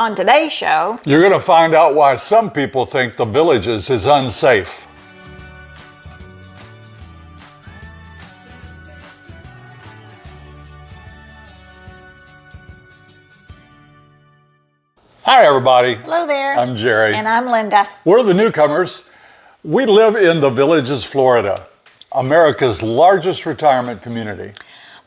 On today's show, you're going to find out why some people think the Villages is unsafe. Hi, everybody. hello there. I'm Jerry. And I'm Linda. We're the Newcomers. We live in the Villages, Florida, America's largest retirement community.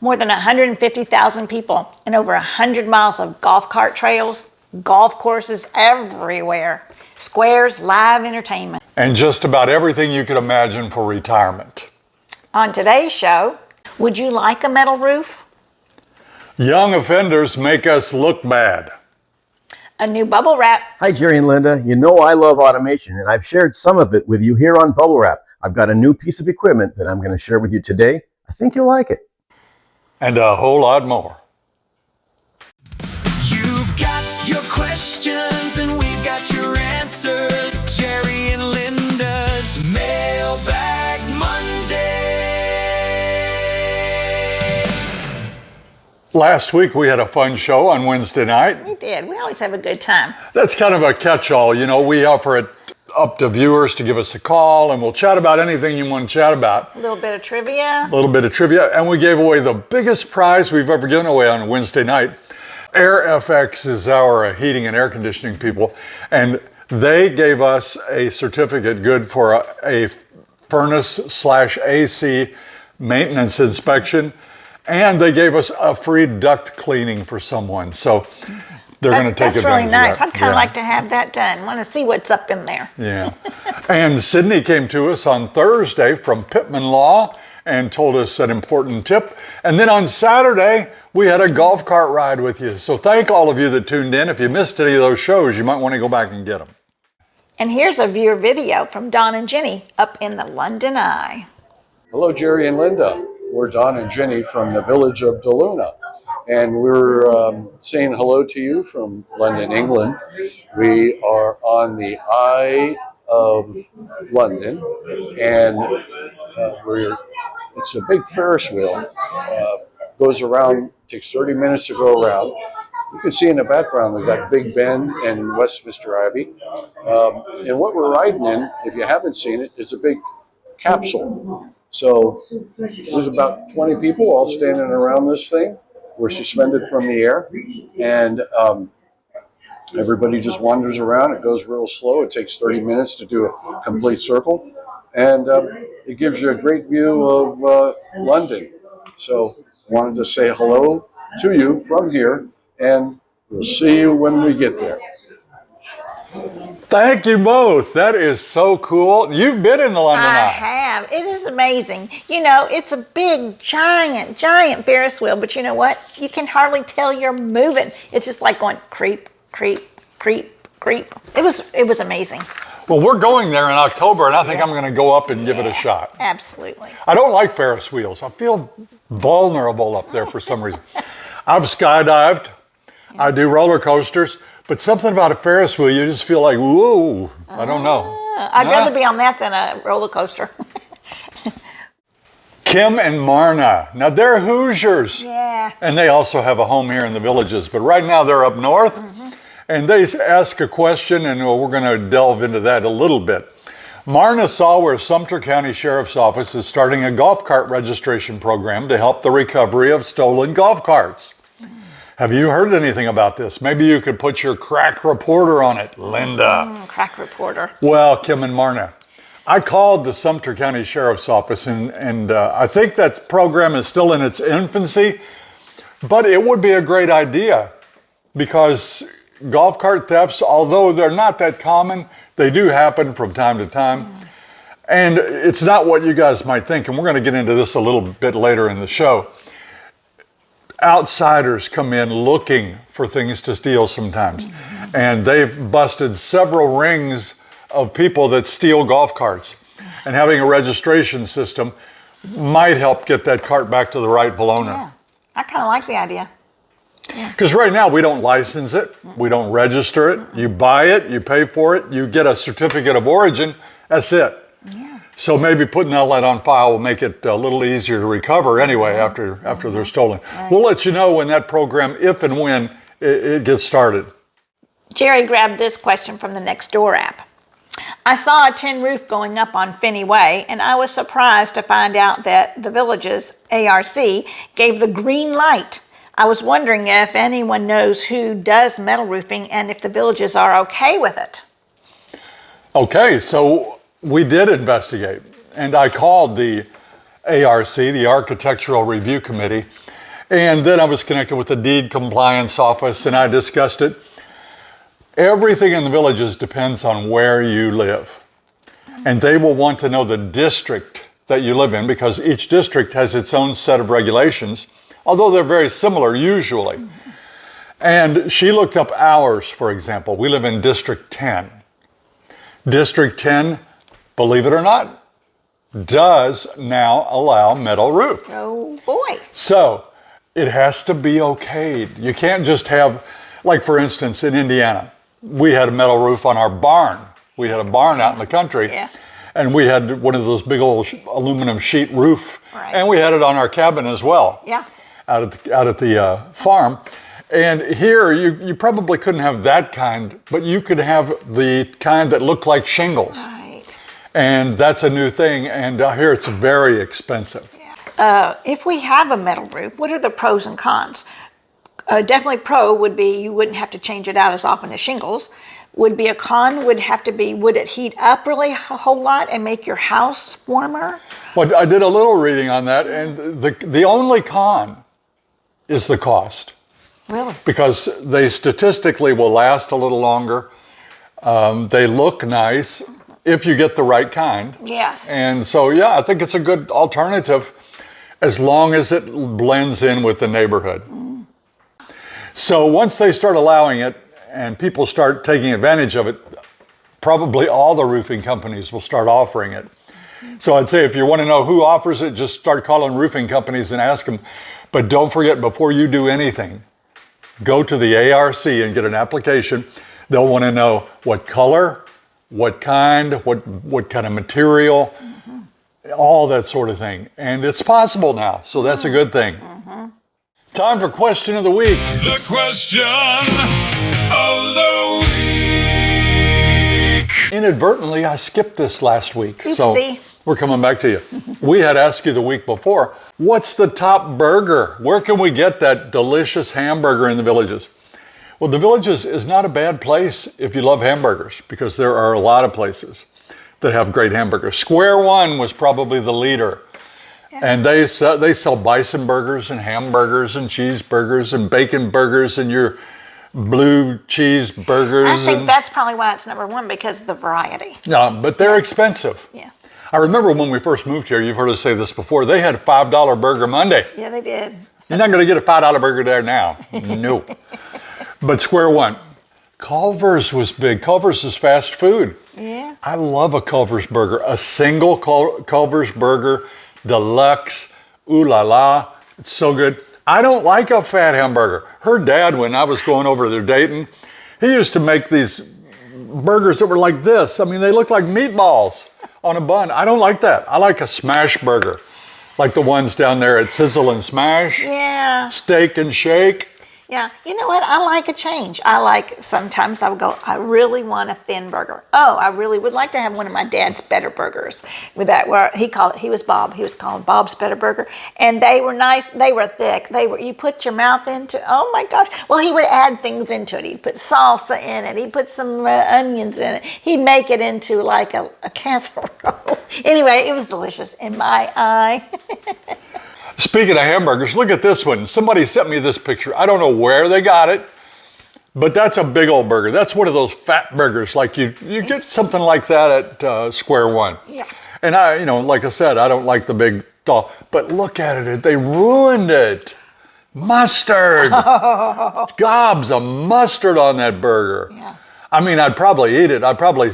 More than 150,000 people and over 100 miles of golf cart trails, golf courses everywhere, squares, live entertainment. And just about everything you could imagine for retirement. On today's show, would you like a metal roof? Young offenders make us look bad. A new bubble wrap. Hi, Jerry and Linda. You know I love automation, and I've shared some of it with you here on Bubble Wrap. I've got a new piece of equipment that I'm going to share with you today. I think you'll like it. And a whole lot more. You've got your questions and we've got your answers. Jerry and Linda's Mailbag Monday. Last week we had a fun show on Wednesday night. We did. We always have a good time. That's kind of a catch-all. You know, we offer it up to viewers to give us a call, and we'll chat about anything you want to chat about. A little bit of trivia. A little bit of trivia, and we gave away the biggest prize we've ever given away on Wednesday night. AirFX is our heating and air conditioning people, and they gave us a certificate good for a furnace/AC maintenance inspection, and they gave us a free duct cleaning for someone. So they're going to take That's advantage really nice. of that. I'd kind of like to have that done. Want to see what's up in there. Yeah. And Sydney came to us on Thursday from Pittman Law and told us an important tip. And then on Saturday, we had a golf cart ride with you. So thank all of you that tuned in. If you missed any of those shows, you might want to go back and get them. And here's a viewer video from Don and Jenny up in the London Eye. Hello, Jerry and Linda. We're Don and Jenny from the village of Deluna, and we're saying hello to you from London, England. We are on the Eye of London, and it's a big Ferris wheel. Goes around, takes 30 minutes to go around. You can see in the background we've got Big Ben and Westminster Abbey. And what we're riding in, if you haven't seen it, it's a big capsule. So there's about 20 people all standing around this thing. We're suspended from the air, and everybody just wanders around. It goes real slow. It takes 30 minutes to do a complete circle, and it gives you a great view of London. So wanted to say hello to you from here, and we'll see you when we get there. Thank you both. That is so cool. You've been in the London I Eye. have. It is amazing. You know, it's a big, giant Ferris wheel, but you know what? You can hardly tell you're moving. It's just like going creep, creep, creep, creep. It was amazing. Well, we're going there in October, and I think I'm going to go up and give it a shot. Absolutely. I don't like Ferris wheels. I feel vulnerable up there for some reason. I've skydived. I do roller coasters. But something about a Ferris wheel, you just feel like, whoa, I don't know. I'd rather be on that than a roller coaster. Kim and Marna. Now, they're Hoosiers. Yeah. And they also have a home here in the Villages. But right now, they're up north. And they ask a question, and we're going to delve into that a little bit. Marna saw where Sumter County Sheriff's Office is starting a golf cart registration program to help the recovery of stolen golf carts. Have you heard anything about this? Maybe you could put your crack reporter on it, Linda. Crack reporter. Well, Kim and Marna, I called the Sumter County Sheriff's Office, and I think that program is still in its infancy, but it would be a great idea because golf cart thefts, although they're not that common, they do happen from time to time. And it's not what you guys might think, and we're going to get into this a little bit later in the show. Outsiders come in looking for things to steal sometimes. And they've busted several rings of people that steal golf carts. And having a registration system might help get that cart back to the rightful owner. Yeah. I kind of like the idea. Because right now we don't license it, we don't register it. You buy it, you pay for it, you get a certificate of origin, that's it. Yeah. So maybe putting all that on file will make it a little easier to recover anyway after they're stolen. Right. We'll let you know when that program, if and when it gets started. Jerry grabbed this question from the Nextdoor app. I saw a tin roof going up on Finney Way, and I was surprised to find out that the Village's ARC gave the green light. I was wondering if anyone knows who does metal roofing and if the Villages are okay with it. Okay, so we did investigate, and I called the ARC, the Architectural Review Committee, and then I was connected with the Deed Compliance Office, and I discussed it. Everything in the Villages depends on where you live. And they will want to know the district that you live in because each district has its own set of regulations, although they're very similar usually. And she looked up ours, for example. We live in District 10. District 10, believe it or not, does now allow metal roof. Oh boy. So it has to be okayed. You can't just have, like for instance, in Indiana, we had a metal roof on our barn. We had a barn out in the country. Yeah. And we had one of those big old aluminum sheet roof. Right. And we had it on our cabin as well. Yeah. Out at the farm. And here, you probably couldn't have that kind, but you could have the kind that looked like shingles. Right. And that's a new thing. And here it's very expensive. If we have a metal roof, what are the pros and cons? Definitely pro would be you wouldn't have to change it out as often as shingles. Would be a con would have to be, would it heat up really a whole lot and make your house warmer? Well, I did a little reading on that, and the only con is the cost. Really? Because they statistically will last a little longer. They look nice if you get the right kind. Yes. And so, yeah, I think it's a good alternative as long as it blends in with the neighborhood. So once they start allowing it and people start taking advantage of it, probably all the roofing companies will start offering it. So I'd say if you want to know who offers it, just start calling roofing companies and ask them. But don't forget, before you do anything, go to the ARC and get an application. They'll want to know what color, what kind, what kind of material, all that sort of thing. And it's possible now, so that's a good thing. Time for question of the week. The question of the week. Inadvertently, I skipped this last week. So Oopsie. we're coming back to you. We had asked you the week before, what's the top burger? Where can we get that delicious hamburger in the Villages? Well, the Villages is not a bad place if you love hamburgers, because there are a lot of places that have great hamburgers. Square One was probably the leader. And they sell bison burgers and hamburgers and cheeseburgers and bacon burgers and your blue cheese burgers. I think that's probably why it's number one, because of the variety. No, but they're expensive. Yeah. I remember when we first moved here, you've heard us say this before, they had $5 Burger Monday. Yeah, they did. You're not going to get a $5 burger there now. No. But Square One. Culver's was big. Culver's is fast food. Yeah. I love a Culver's burger. A single Culver's burger, deluxe, ooh la la. It's so good. I don't like a fat hamburger. Her dad, when I was going over there dating, he used to make these burgers that were like this. I mean, they look like meatballs on a bun. I don't like that. I like a smash burger, like the ones down there at Sizzle and Smash. Yeah. Steak and Shake. Yeah, you know what? I like a change. Sometimes I would go, I really want a thin burger. Oh, I really would like to have one of my dad's Better Burgers. With that, where he was called Bob's Better Burger. And they were nice, they were thick. You put your mouth into, oh my gosh. Well, he would add things into it. He'd put salsa in it. He'd put some onions in it. He'd make it into like a casserole. Anyway, it was delicious in my eye. Speaking of hamburgers, look at this one. Somebody sent me this picture. I don't know where they got it, but that's a big old burger. That's one of those fat burgers. Like you get something like that at Square One. Yeah. And like I said, I don't like the big doll, but look at it. They ruined it. Mustard. Gobs of mustard on that burger. Yeah. I mean, I'd probably eat it. I'd probably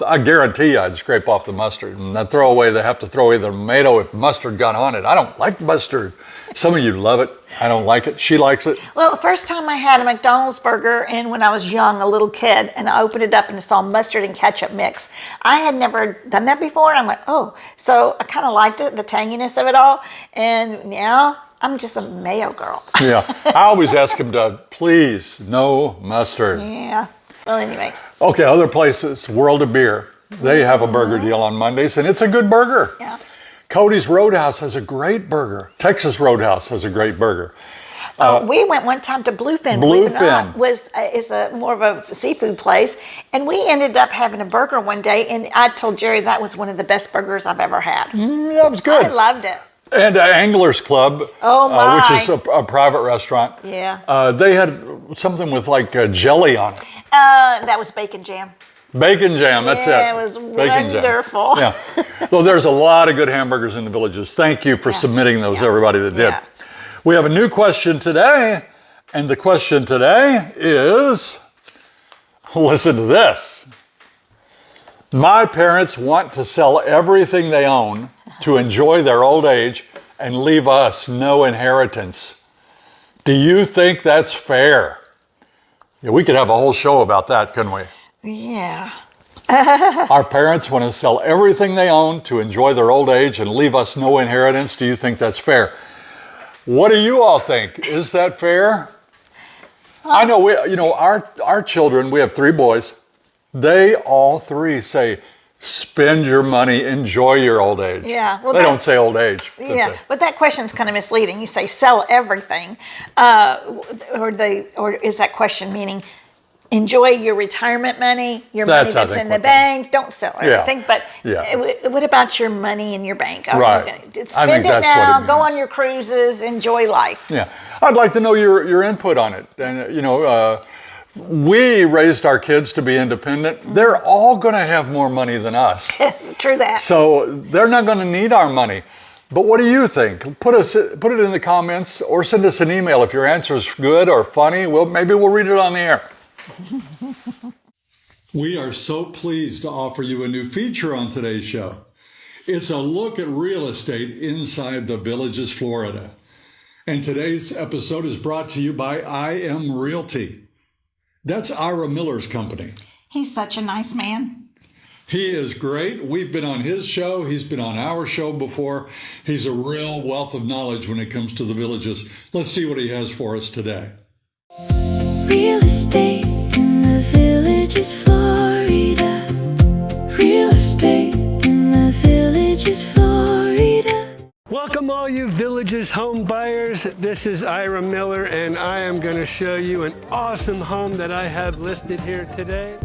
I guarantee you I'd scrape off the mustard. And I'd have to throw away the tomato if mustard got on it. I don't like mustard. Some of you love it. I don't like it. She likes it. Well, the first time I had a McDonald's burger, and when I was young, a little kid, and I opened it up and saw mustard and ketchup mix. I had never done that before. And I'm like, oh. So I kind of liked it, the tanginess of it all. And now I'm just a mayo girl. Yeah. I always ask him to, please, no mustard. Yeah. Well, anyway. Okay, other places, World of Beer. They have a burger deal on Mondays, and it's a good burger. Yeah. Cody's Roadhouse has a great burger. Texas Roadhouse has a great burger. We went one time to Bluefin. Bluefin. Is more of a seafood place, and we ended up having a burger one day, and I told Jerry that was one of the best burgers I've ever had. Yeah, it was good. I loved it. And Anglers Club, which is a private restaurant. Yeah. They had something with like jelly on it. That was bacon jam. Bacon jam, that's it. Yeah, it was Bacon wonderful. Jam. Yeah. So there's a lot of good hamburgers in the Villages. Thank you for submitting those, everybody that did. Yeah. We have a new question today, and the question today is, listen to this. My parents want to sell everything they own to enjoy their old age and leave us no inheritance. Do you think that's fair? Yeah, we could have a whole show about that, couldn't we? Yeah. Our parents want to sell everything they own to enjoy their old age and leave us no inheritance. Do you think that's fair? What do you all think? Is that fair? I know our children, we have 3 boys. They all 3 say, spend your money, enjoy your old age. Yeah. Well, they don't say old age. Yeah, but that question is kind of misleading. You say sell everything, or is that question meaning enjoy your retirement money, your money that's in the bank? Don't sell everything. But what about your money in your bank? Right. Spend it now. Go on your cruises. Enjoy life. Yeah. I'd like to know your input on it. And we raised our kids to be independent. They're all going to have more money than us. True that. So they're not going to need our money. But what do you think? Put it in the comments or send us an email if your answer is good or funny. Maybe we'll read it on the air. We are so pleased to offer you a new feature on today's show. It's a look at real estate inside the Villages, Florida. And today's episode is brought to you by I Am Realty. That's Ira Miller's company. He's such a nice man. He is great. We've been on his show. He's been on our show before. He's a real wealth of knowledge when it comes to the Villages. Let's see what he has for us today. Real estate in the Villages, Florida. Real estate in the Villages, Florida. Welcome all you Villages home buyers. This is Ira Miller, and I am going to show you an awesome home that I have listed here today.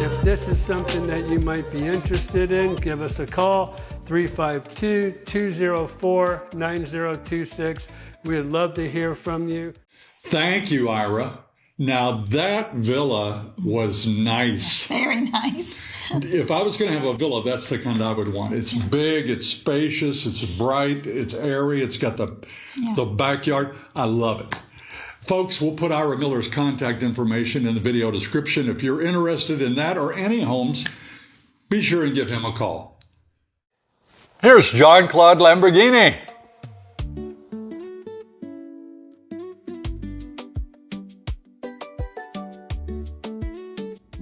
If this is something that you might be interested in, give us a call, 352-204-9026. We'd love to hear from you. Thank you, Ira. Now that villa was nice. Very nice. If I was going to have a villa, that's the kind I would want. It's big, it's spacious, it's bright, it's airy, it's got the backyard. I love it. Folks, we'll put Ira Miller's contact information in the video description. If you're interested in that or any homes, be sure and give him a call. Here's Jean-Claude Lamborghini.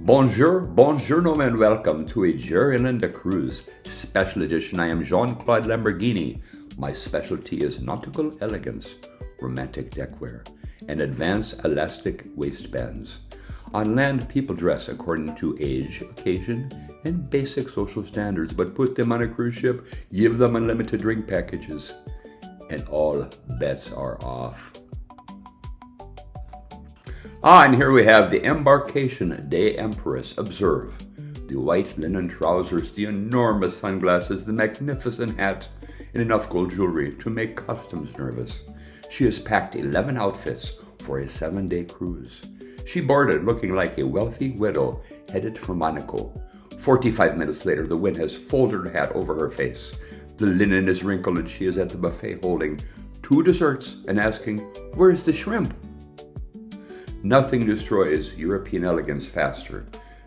Bonjour, buongiorno, and welcome to a Jerry and Linda Cruise special edition. I am Jean-Claude Lamborghini. My specialty is nautical elegance, romantic deckwear, and advanced elastic waistbands. On land, people dress according to age, occasion, and basic social standards, but put them on a cruise ship, give them unlimited drink packages, and all bets are off. And here we have the Embarkation Day Empress. Observe, The white linen trousers, the enormous sunglasses, the magnificent hat, and enough gold jewelry to make customs nervous. She has packed 11 outfits for a 7-day cruise. She boarded looking like a wealthy widow headed for Monaco. 45 minutes later, the wind has folded her hat over her face. The linen is wrinkled and she is at the buffet holding 2 desserts and asking, "Where's the shrimp?" Nothing destroys European elegance faster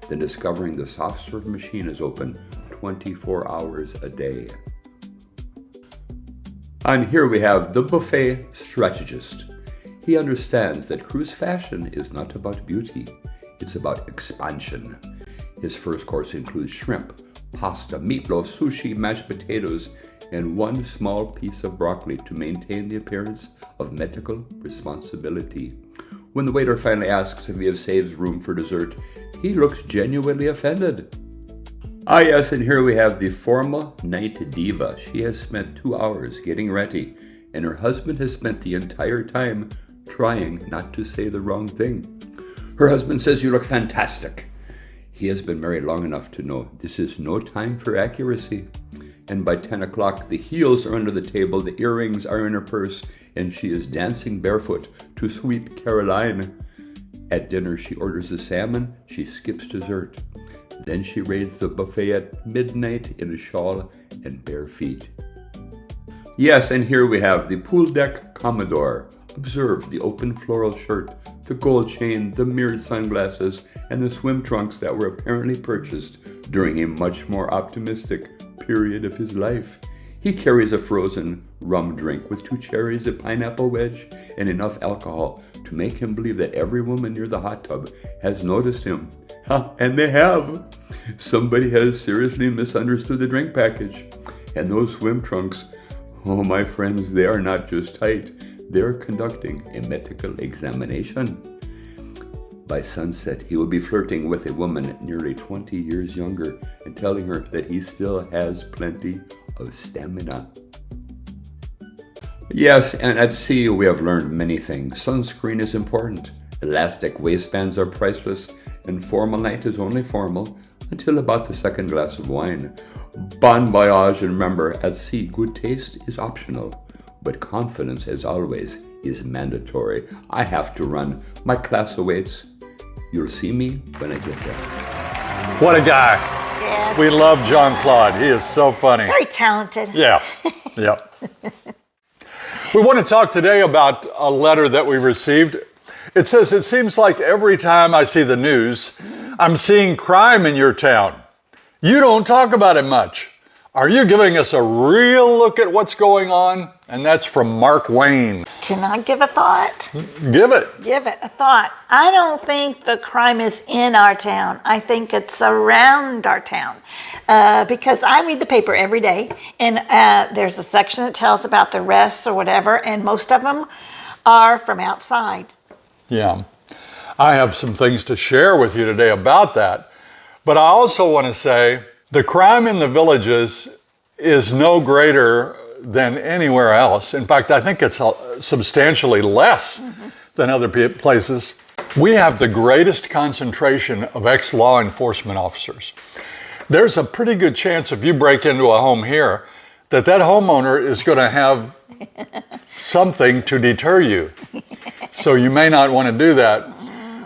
than discovering the soft serve machine is open 24 hours a day. And here we have the buffet strategist. He understands that cruise fashion is not about beauty, it's about expansion. His first course includes shrimp, pasta, meatloaf, sushi, mashed potatoes, and 1 small piece of broccoli to maintain the appearance of medical responsibility. When the waiter finally asks if he has saved room for dessert, he looks genuinely offended. Ah yes, and here we have the formal night diva. She has spent 2 hours getting ready, and her husband has spent the entire time trying not to say the wrong thing. Her husband says, "You look fantastic." He has been married long enough to know this is no time for accuracy. And by 10 o'clock, the heels are under the table, the earrings are in her purse, and she is dancing barefoot to Sweet Caroline. At dinner, she orders the salmon, she skips dessert. Then she raids the buffet at midnight in a shawl and bare feet. Yes, and here we have the pool deck Commodore. Observe the open floral shirt, the gold chain, the mirrored sunglasses, and the swim trunks that were apparently purchased during a much more optimistic period of his life. He carries a frozen rum drink with 2 cherries, a pineapple wedge, and enough alcohol to make him believe that every woman near the hot tub has noticed him. And they have. Somebody has seriously misunderstood the drink package. And those swim trunks, oh my friends, they are not just tight. They're conducting a medical examination. By sunset, he will be flirting with a woman nearly 20 years younger and telling her that he still has plenty of stamina. Yes, and at sea we have learned many things. Sunscreen is important, elastic waistbands are priceless, and formal night is only formal until about the 2nd glass of wine. Bon voyage, and remember, at sea good taste is optional, but confidence, as always, is mandatory. I have to run. My class awaits. You'll see me when I get there. What a guy. Yes. We love Jean-Claude. He is so funny. Very talented. Yeah, yep. We want to talk today about a letter that we received. It says, "It seems like every time I see the news, I'm seeing crime in your town. You don't talk about it much. Are you giving us a real look at what's going on?" And that's from Mark Wayne. Can I give a thought? Give it. Give it a thought. I don't think the crime is in our town. I think it's around our town. Because I read the paper every day, and there's a section that tells about the arrests or whatever, and most of them are from outside. Yeah. I have some things to share with you today about that. But I also want to say the crime in the villages is no greater than anywhere else. In fact, I think it's substantially less than other places. We have the greatest concentration of ex-law enforcement officers. There's a pretty good chance if you break into a home here that homeowner is going to have something to deter you. So you may not want to do that.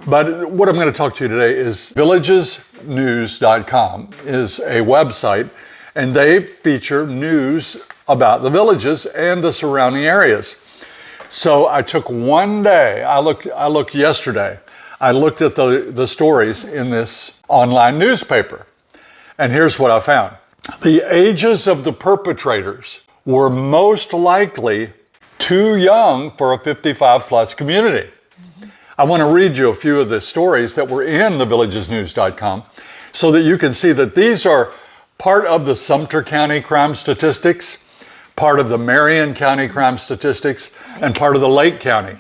But what I'm going to talk to you today is villagesnews.com is a website, and they feature news about the villages and the surrounding areas. So I took one day, I looked yesterday, I looked at the stories in this online newspaper, and here's what I found. The ages of the perpetrators were most likely too young for a 55-plus community. I want to read you a few of the stories that were in the villagesnews.com so that you can see that these are part of the Sumter County crime statistics, part of the Marion County crime statistics, and part of the Lake County.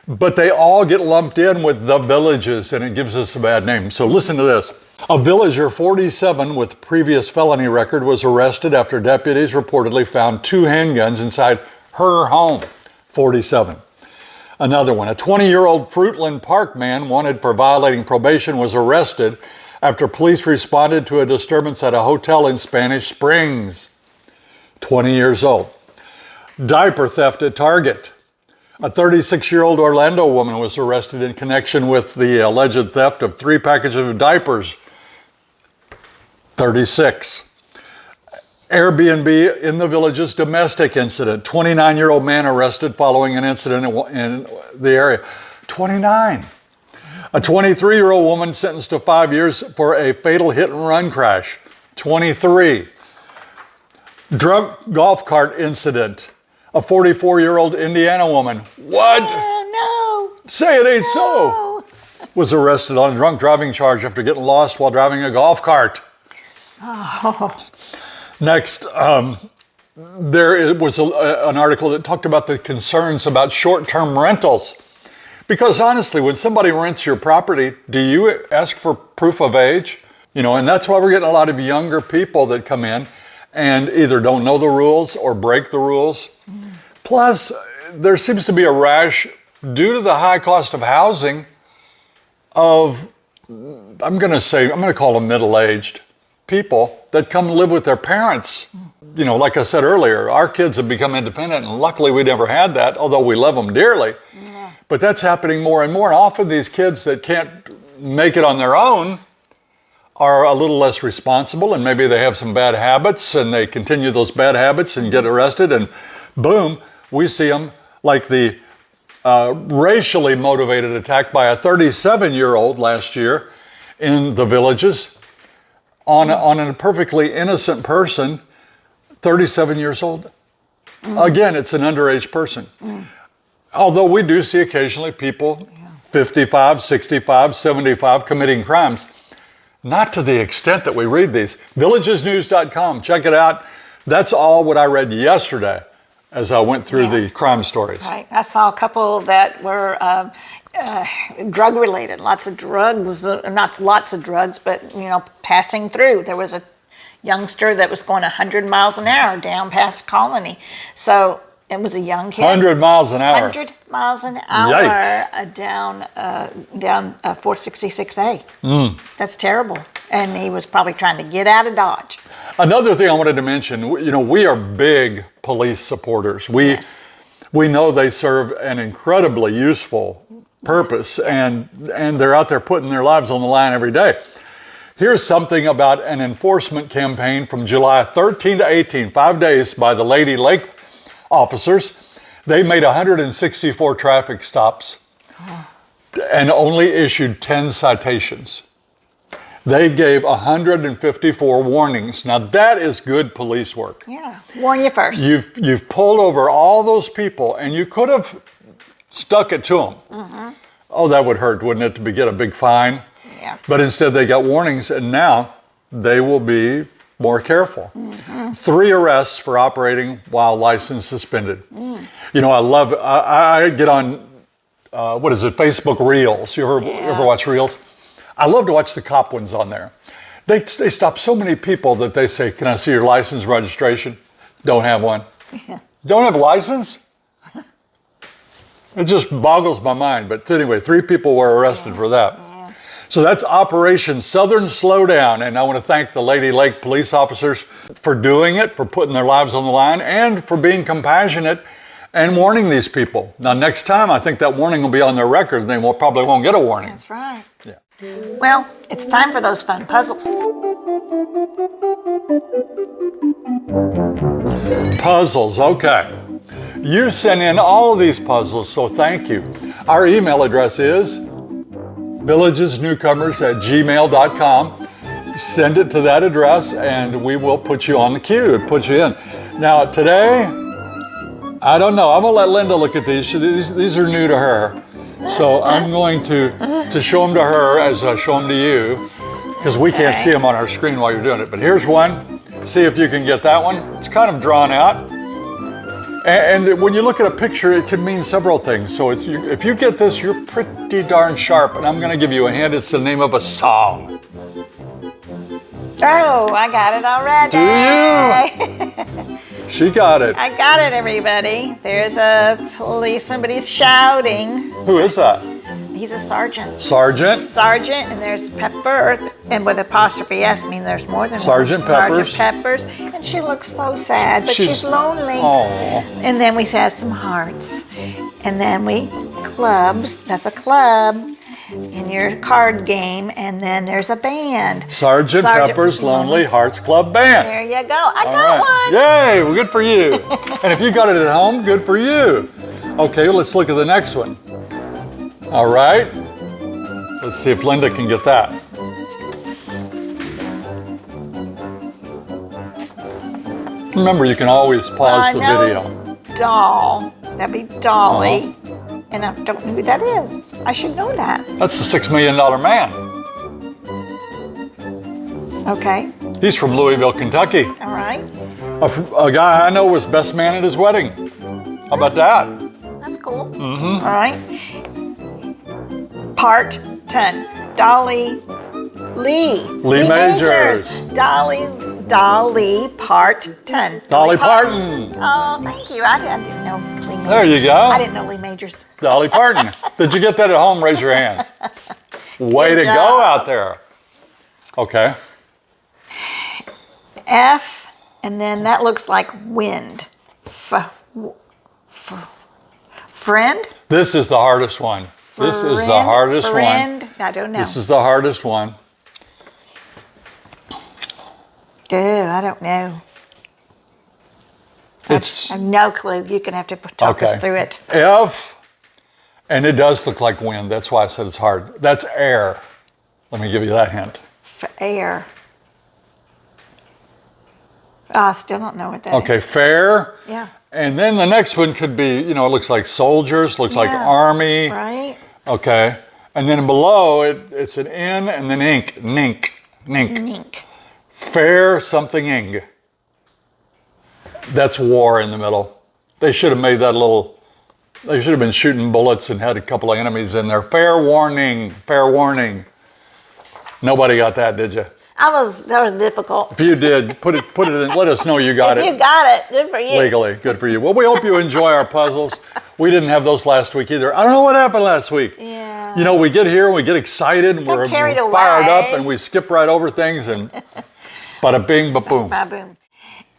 But they all get lumped in with the villages, and it gives us a bad name. So listen to this. A villager 47 with previous felony record was arrested after deputies reportedly found 2 handguns inside her home. 47. Another one, a 20-year-old Fruitland Park man wanted for violating probation was arrested after police responded to a disturbance at a hotel in Spanish Springs. 20 years old. Diaper theft at Target. A 36-year-old Orlando woman was arrested in connection with the alleged theft of 3 packages of diapers. 36. Airbnb in the Villages domestic incident. 29-year-old man arrested following an incident in the area. 29. A 23-year-old woman sentenced to 5 years for a fatal hit-and-run crash. 23. Drunk golf cart incident. A 44-year-old Indiana woman. What? Oh, no. Say it ain't so. Was arrested on a drunk driving charge after getting lost while driving a golf cart. Oh. Next, there was an article that talked about the concerns about short-term rentals. Because honestly, when somebody rents your property, do you ask for proof of age? And that's why we're getting a lot of younger people that come in and either don't know the rules or break the rules. Plus, there seems to be a rash due to the high cost of housing of, I'm going to call them middle-aged people that come live with their parents. Like I said earlier, our kids have become independent, and luckily we never had that, although we love them dearly. Yeah. But that's happening more and more. And often these kids that can't make it on their own are a little less responsible, and maybe they have some bad habits, and they continue those bad habits and get arrested, and boom, we see them like the racially motivated attack by a 37-year-old last year in the Villages on a perfectly innocent person, 37 years old. Again, it's an underage person. Although we do see occasionally people 55, 65, 75 committing crimes. Not to the extent that we read these. Villagesnews.com, check it out. That's all what I read yesterday as I went through the crime stories. Right. I saw a couple that were drug related, lots of drugs, not lots of drugs, but passing through. There was a youngster that was going 100 miles an hour down past Colony. So it was a young kid. 100 miles an hour. 100 miles an hour. Yikes. Down 466A. That's terrible. And he was probably trying to get out of Dodge. Another thing I wanted to mention, we are big police supporters. We know they serve an incredibly useful purpose, and they're out there putting their lives on the line every day. Here's something about an enforcement campaign from July 13 to 18, 5 days, by the Lady Lake officers. They made 164 traffic stops and only issued 10 citations. They gave 154 warnings. Now that is good police work. Yeah, warn you first. You've pulled over all those people, and you could have stuck it to them. Oh, that would hurt, wouldn't it, to get a big fine? Yeah. But instead they got warnings, and now they will be more careful. 3 arrests for operating while license suspended. I get on, Facebook Reels. You ever watch Reels? I love to watch the cop ones on there. They stop so many people that they say, "Can I see your license, registration?" Don't have one. Don't have a license? It just boggles my mind. But anyway, 3 people were arrested for that. So that's Operation Southern Slowdown. And I want to thank the Lady Lake police officers for doing it, for putting their lives on the line, and for being compassionate and warning these people. Now, next time, I think that warning will be on their record, and they probably won't get a warning. That's right. Yeah. Well, it's time for those fun puzzles. Puzzles, okay. You sent in all of these puzzles, so thank you. Our email address is villagesnewcomers@gmail.com. Send it to that address, and we will put you on the queue and put you in. Now, today, I don't know. I'm going to let Linda look at these. These are new to her. So I'm going to show them to her as I show them to you, because we can't see them on our screen while you're doing it. But here's one. See if you can get that one. It's kind of drawn out. And when you look at a picture, it can mean several things. So if you get this, you're pretty darn sharp. And I'm going to give you a hint. It's the name of a song. Oh, I got it already. Do you? She got it. I got it, everybody. There's a policeman, but he's shouting. Who is that? He's a sergeant. Sergeant. Sergeant, and there's Pepper, and with apostrophe S, mean there's more than Sergeant one. Peppers. Sergeant Peppers, and she looks so sad, but she's lonely. Oh. And then we have some hearts, and then clubs. That's a club in your card game, and then there's a band. Sergeant Pepper's Lonely Hearts Club Band. There you go. I got one. Yay, well, good for you. And if you got it at home, good for you. Okay, let's look at the next one. All right. Let's see if Linda can get that. Remember, you can always pause the video. Doll. That'd be Dolly. And I don't know who that is. I should know that. That's the $6 million man. Okay. He's from Louisville, Kentucky. All right. A guy I know was best man at his wedding. How about that? That's cool. Mm-hmm. All right. Part 10. Dolly Lee. Lee Majors. Dolly Part 10. Dolly Parton. Oh, thank you. I didn't know Lee Majors. There you go. I didn't know Lee Majors. Dolly Parton. Did you get that at home? Raise your hands. Way Good to job. go out there. Okay. F, and then that looks like wind. Friend? This is the hardest one. This is the hardest friend? one. I don't know. This is the hardest one. I don't know. I It's have no clue. You're going to have to talk us through it. F, and it does look like wind. That's why I said it's hard. That's air. Let me give you that hint. For air. I still don't know what that is. Okay, fair. Yeah. And then the next one could be, it looks like soldiers, looks like Yeah. army. Right? Okay. And then below it's an N and then ink. Nink. Nink. Fair something ing. That's war in the middle. They should have made that they should have been shooting bullets and had a couple of enemies in there. Fair warning, fair warning. Nobody got that, did you? That was difficult. If you did, put it in, let us know you got If it. you got it, good for you. Legally, good for you. Well, we hope you enjoy our puzzles. We didn't have those last week either. I don't know what happened last week. Yeah. We get here and we get excited and we're carried fired away. up and we skip right over things and bada bing, ba boom. Ba-boom.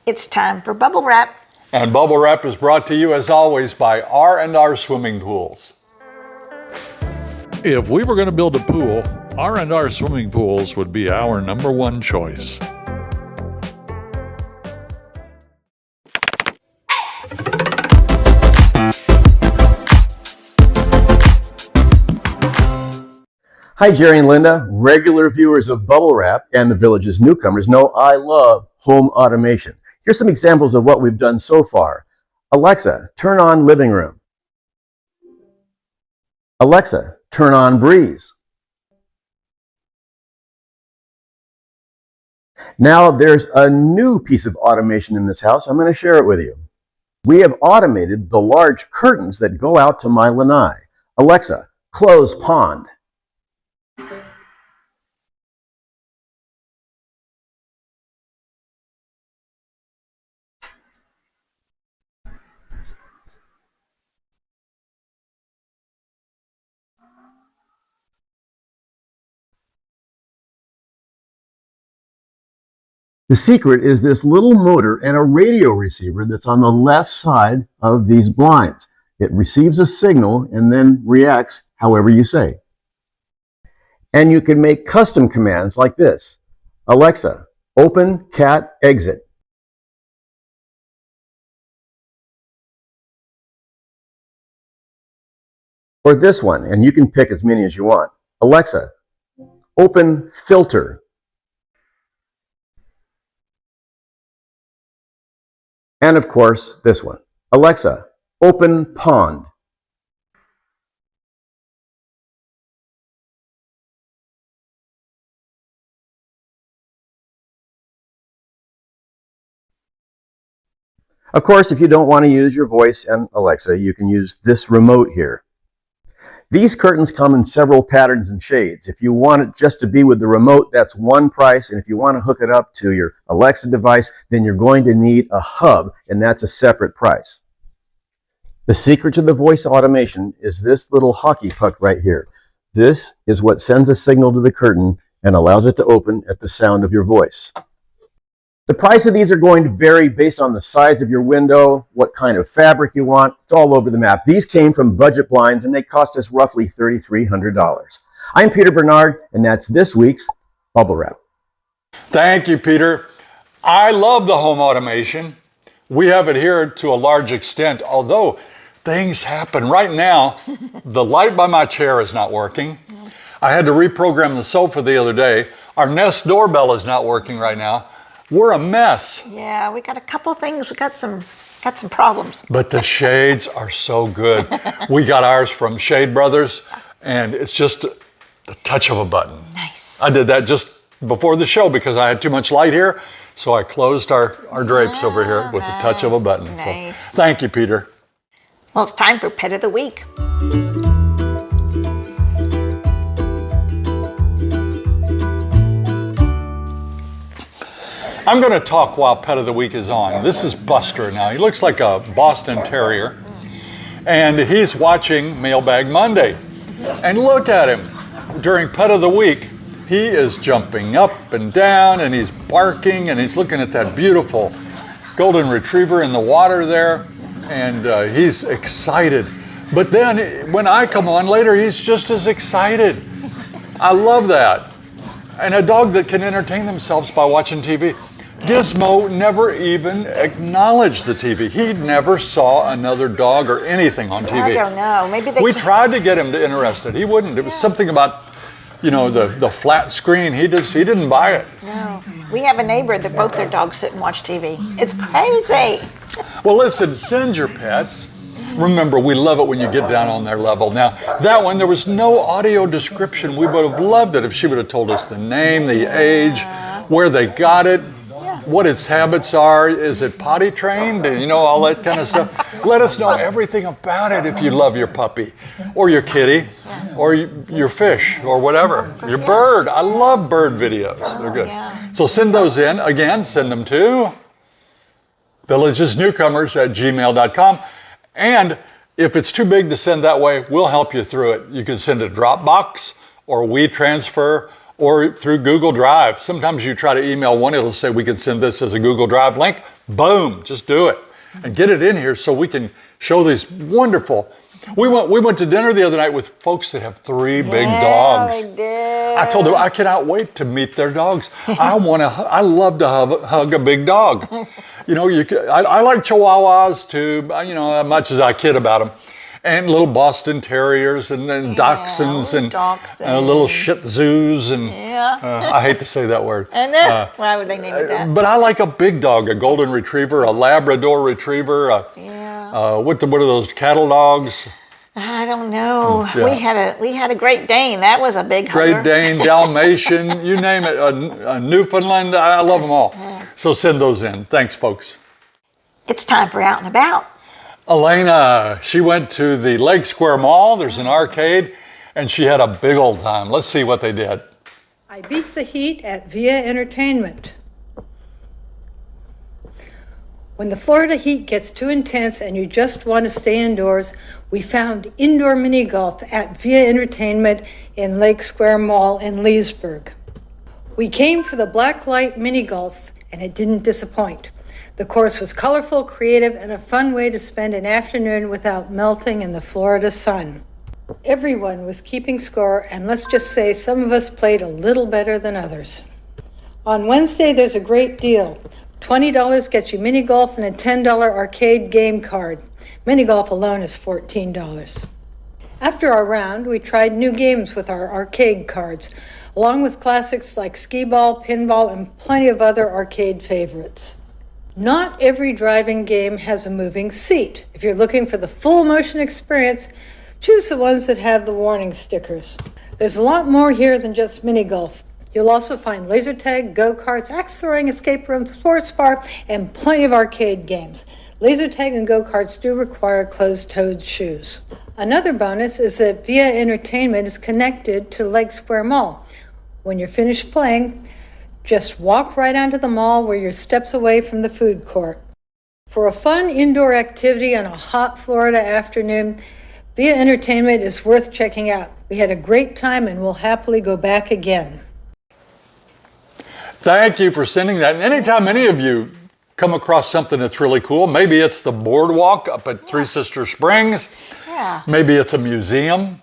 It's time for bubble wrap. And Bubble Wrap is brought to you as always by R&R Swimming Pools. If we were going to build a pool, R&R Swimming Pools would be our number one choice. Hi, Jerry and Linda. Regular viewers of Bubble Wrap and the Village's Newcomers know I love home automation. Here's some examples of what we've done so far. Alexa, turn on living room. Alexa, turn on breeze. Now there's a new piece of automation in this house. I'm going to share it with you. We have automated the large curtains that go out to my lanai. Alexa, close pond. The secret is this little motor and a radio receiver that's on the left side of these blinds. It receives a signal and then reacts however you say. And you can make custom commands like this. Alexa, open cat exit. Or this one, and you can pick as many as you want. Alexa, open filter. And of course, this one. Alexa, open pond. Of course, if you don't want to use your voice and Alexa, you can use this remote here. These curtains come in several patterns and shades. If you want it just to be with the remote, that's one price. And if you want to hook it up to your Alexa device, then you're going to need a hub, and that's a separate price. The secret to the voice automation is this little hockey puck right here. This is what sends a signal to the curtain and allows it to open at the sound of your voice. The price of these are going to vary based on the size of your window, what kind of fabric you want. It's all over the map. These came from Budget Blinds and they cost us roughly $3,300. I'm Peter Bernard, and that's this week's Bubble Wrap. Thank you, Peter. I love the home automation. We have it here to a large extent, although things happen. Right now, the light by my chair is not working. I had to reprogram the sofa the other day. Our Nest doorbell is not working right now. We're a mess. Yeah, we got a couple things. We got some problems. But the shades are so good. We got ours from Shade Brothers, and it's just the touch of a button. Nice. I did that just before the show because I had too much light here, so I closed our drapes over here with the touch of a button. Nice. So thank you, Peter. Well, it's time for Pet of the Week. I'm going to talk while Pet of the Week is on. This is Buster now. He looks like a Boston Terrier, and he's watching Mailbag Monday. And look at him. During Pet of the Week, he is jumping up and down, and he's barking, and he's looking at that beautiful golden retriever in the water there, and he's excited. But then when I come on later, he's just as excited. I love that. And a dog that can entertain themselves by watching TV. Gizmo never even acknowledged the TV. He never saw another dog or anything on TV. I don't know. Maybe they We tried to get him to interested. He wouldn't. It was something about, you know, the flat screen. He didn't buy it. No. We have a neighbor that both their dogs sit and watch TV. It's crazy. Well, listen, send your pets. Remember, we love it when you get down on their level. Now, that one, there was no audio description. We would have loved it if she would have told us the name, the age, where they got it, what its habits are. Is it potty trained? And, you know, all that kind of stuff. Let us know everything about it if you love your puppy or your kitty or your fish or whatever, your bird. I love bird videos. They're good. So send those in. Again, send them to villagesnewcomers@gmail.com. And if it's too big to send that way, we'll help you through it. You can send a Dropbox or WeTransfer or through Google Drive. Sometimes you try to email one, it'll say we can send this as a Google Drive link. Boom, just do it. And get it in here so we can show these wonderful. We went to dinner the other night with folks that have 3 big dogs. They did. I told them I cannot wait to meet their dogs. I love to hug a big dog. You know, I like Chihuahuas too, you know, as much as I kid about them. And little Boston Terriers and Dachshunds and little Shih Tzus and I hate to say that word. And then, why would they name it that? But I like a big dog, a golden retriever, a Labrador retriever. What are those cattle dogs? I don't know. Yeah. We had a Great Dane. That was a big hugger. Great Dane, Dalmatian, you name it. A Newfoundland. I love them all. So send those in. Thanks, folks. It's time for Out and About. Elena, she went to the Lake Square Mall. There's an arcade, and she had a big old time. Let's see what they did. I beat the heat at Via Entertainment. When the Florida heat gets too intense and you just want to stay indoors, we found indoor mini golf at Via Entertainment in Lake Square Mall in Leesburg. We came for the black light mini golf, and it didn't disappoint. The course was colorful, creative, and a fun way to spend an afternoon without melting in the Florida sun. Everyone was keeping score, and let's just say some of us played a little better than others. On Wednesday, there's a great deal. $20 gets you mini golf and a $10 arcade game card. Mini golf alone is $14. After our round, we tried new games with our arcade cards, along with classics like skee ball, pinball, and plenty of other arcade favorites. Not every driving game has a moving seat. If you're looking for the full motion experience, choose the ones that have the warning stickers. There's a lot more here than just mini golf. You'll also find laser tag, go-karts, axe throwing, escape rooms, sports bar, and plenty of arcade games. Laser tag and go-karts do require closed-toed shoes. Another bonus is that Via Entertainment is connected to Lake Square Mall. When you're finished playing, just walk right onto the mall where you're steps away from the food court. For a fun indoor activity on a hot Florida afternoon, Via Entertainment is worth checking out. We had a great time and we'll happily go back again. Thank you for sending that. And anytime any of you come across something that's really cool, maybe it's the boardwalk up at Three Sister Springs, maybe it's a museum,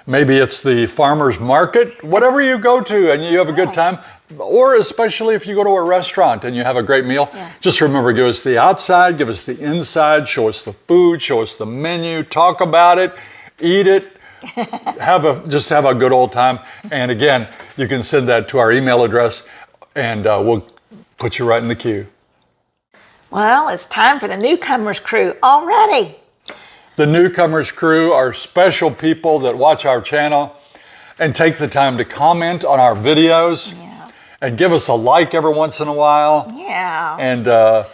maybe it's the farmer's market, whatever you go to and you have a good time, or especially if you go to a restaurant and you have a great meal, just remember, give us the outside, give us the inside, show us the food, show us the menu, talk about it, eat it, just have a good old time. And again, you can send that to our email address and we'll put you right in the queue. Well, it's time for the Newcomers crew already. The Newcomers crew are special people that watch our channel and take the time to comment on our videos and give us a like every once in a while. And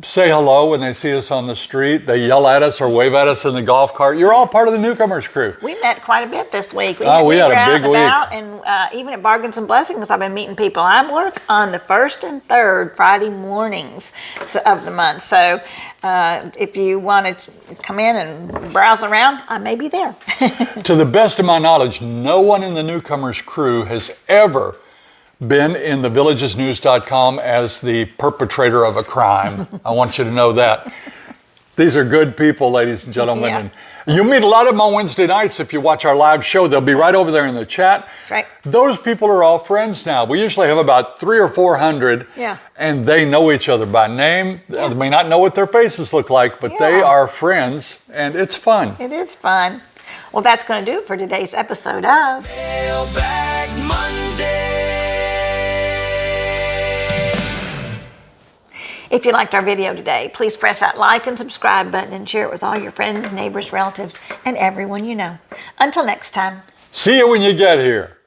say hello when they see us on the street. They yell at us or wave at us in the golf cart. You're all part of the Newcomers crew. We met quite a bit this week. We had a big week. And even at Bargains and Blessings, I've been meeting people. I work on the first and third Friday mornings of the month. So if you want to come in and browse around, I may be there. To the best of my knowledge, no one in the Newcomers crew has ever been in the villagesnews.com as the perpetrator of a crime. I want you to know that. These are good people, ladies and gentlemen. And you meet a lot of them on Wednesday nights if you watch our live show. They'll be right over there in the chat. That's right. Those people are all friends now. We usually have about 300 or 400, and they know each other by name. They may not know what their faces look like, but they are friends, and it's fun. It is fun. Well, that's going to do it for today's episode of Mailbag Monday. If you liked our video today, please press that like and subscribe button and share it with all your friends, neighbors, relatives, and everyone you know. Until next time. See you when you get here.